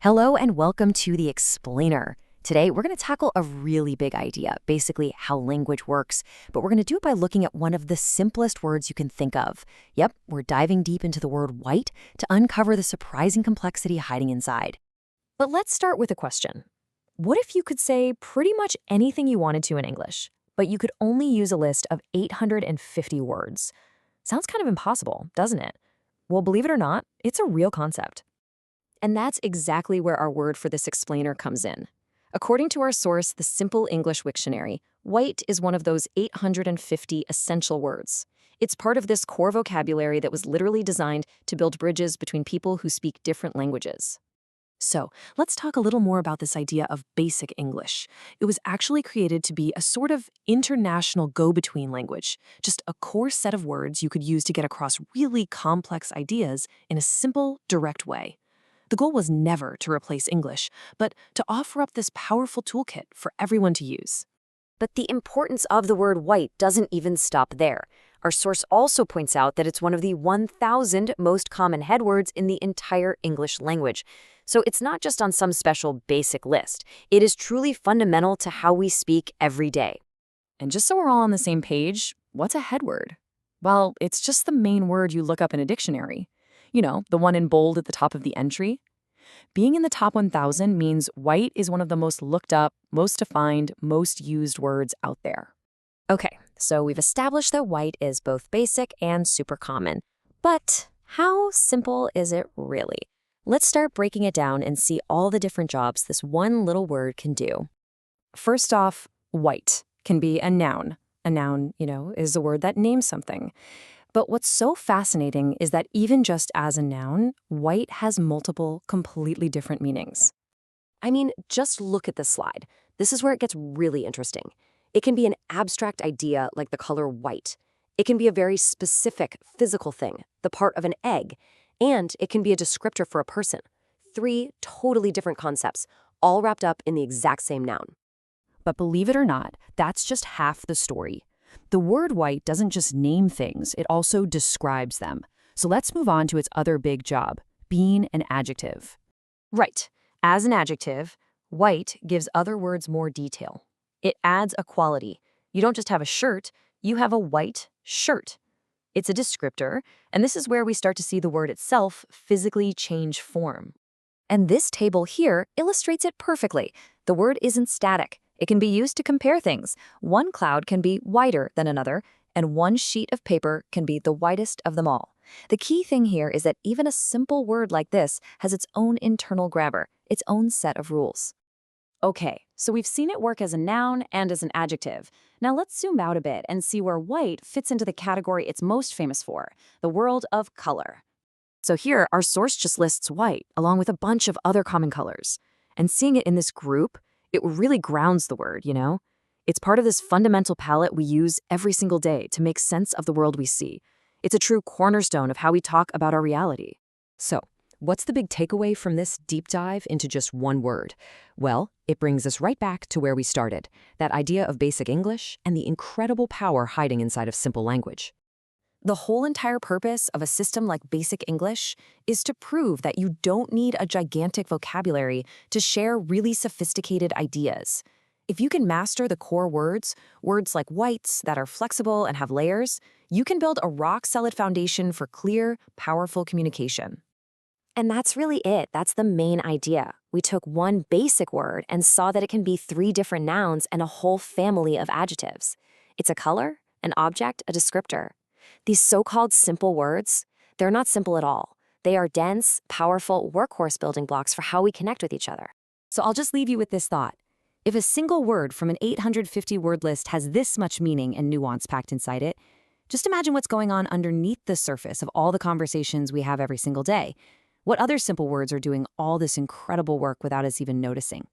Hello and welcome to The Explainer. Today, we're going to tackle a really big idea, basically how language works, but we're going to do it by looking at one of the simplest words you can think of. Yep, we're diving deep into the word white to uncover the surprising complexity hiding inside. But let's start with a question. What if you could say pretty much anything you wanted to in English, but you could only use a list of 850 words? Sounds kind of impossible, doesn't it? Well, believe it or not, it's a real concept. And that's exactly where our word for this explainer comes in. According to our source, the Simple English Wiktionary, white is one of those 850 essential words. It's part of this core vocabulary that was literally designed to build bridges between people who speak different languages. So, let's talk a little more about this idea of basic English. It was actually created to be a sort of international go-between language, just a core set of words you could use to get across really complex ideas in a simple, direct way. The goal was never to replace English, but to offer up this powerful toolkit for everyone to use. But the importance of the word white doesn't even stop there. Our source also points out that it's one of the 1,000 most common headwords in the entire English language. So it's not just on some special basic list. It is truly fundamental to how we speak every day. And just so we're all on the same page, what's a headword? Well, it's just the main word you look up in a dictionary. You know, the one in bold at the top of the entry. Being in the top 1,000 means white is one of the most looked up, most defined, most used words out there. Okay, so we've established that white is both basic and super common. But how simple is it really? Let's start breaking it down and see all the different jobs this one little word can do. First off, white can be a noun. A noun, is a word that names something. But what's so fascinating is that even just as a noun, white has multiple, completely different meanings. I mean, just look at this slide. This is where it gets really interesting. It can be an abstract idea like the color white. It can be a very specific physical thing, the part of an egg. And it can be a descriptor for a person. 3 totally different concepts, all wrapped up in the exact same noun. But believe it or not, that's just half the story. The word white doesn't just name things, it also describes them. So let's move on to its other big job, being an adjective. Right. As an adjective, white gives other words more detail. It adds a quality. You don't just have a shirt, you have a white shirt. It's a descriptor, and this is where we start to see the word itself physically change form. And this table here illustrates it perfectly. The word isn't static. It can be used to compare things. One cloud can be whiter than another, and one sheet of paper can be the whitest of them all. The key thing here is that even a simple word like this has its own internal grammar, its own set of rules. Okay, so we've seen it work as a noun and as an adjective. Now let's zoom out a bit and see where white fits into the category it's most famous for, the world of color. So here, our source just lists white, along with a bunch of other common colors. And seeing it in this group, it really grounds the word, It's part of this fundamental palette we use every single day to make sense of the world we see. It's a true cornerstone of how we talk about our reality. So, what's the big takeaway from this deep dive into just one word? Well, it brings us right back to where we started, that idea of basic English and the incredible power hiding inside of simple language. The whole entire purpose of a system like basic English is to prove that you don't need a gigantic vocabulary to share really sophisticated ideas. If you can master the core words like whites that are flexible and have layers, you can build a rock-solid foundation for clear, powerful communication. And that's really it. That's the main idea. We took one basic word and saw that it can be 3 different nouns and a whole family of adjectives. It's a color, an object, a descriptor. These so-called simple words, they're not simple at all. They are dense, powerful workhorse building blocks for how we connect with each other. So I'll just leave you with this thought. If a single word from an 850-word list has this much meaning and nuance packed inside it, just imagine what's going on underneath the surface of all the conversations we have every single day. What other simple words are doing all this incredible work without us even noticing?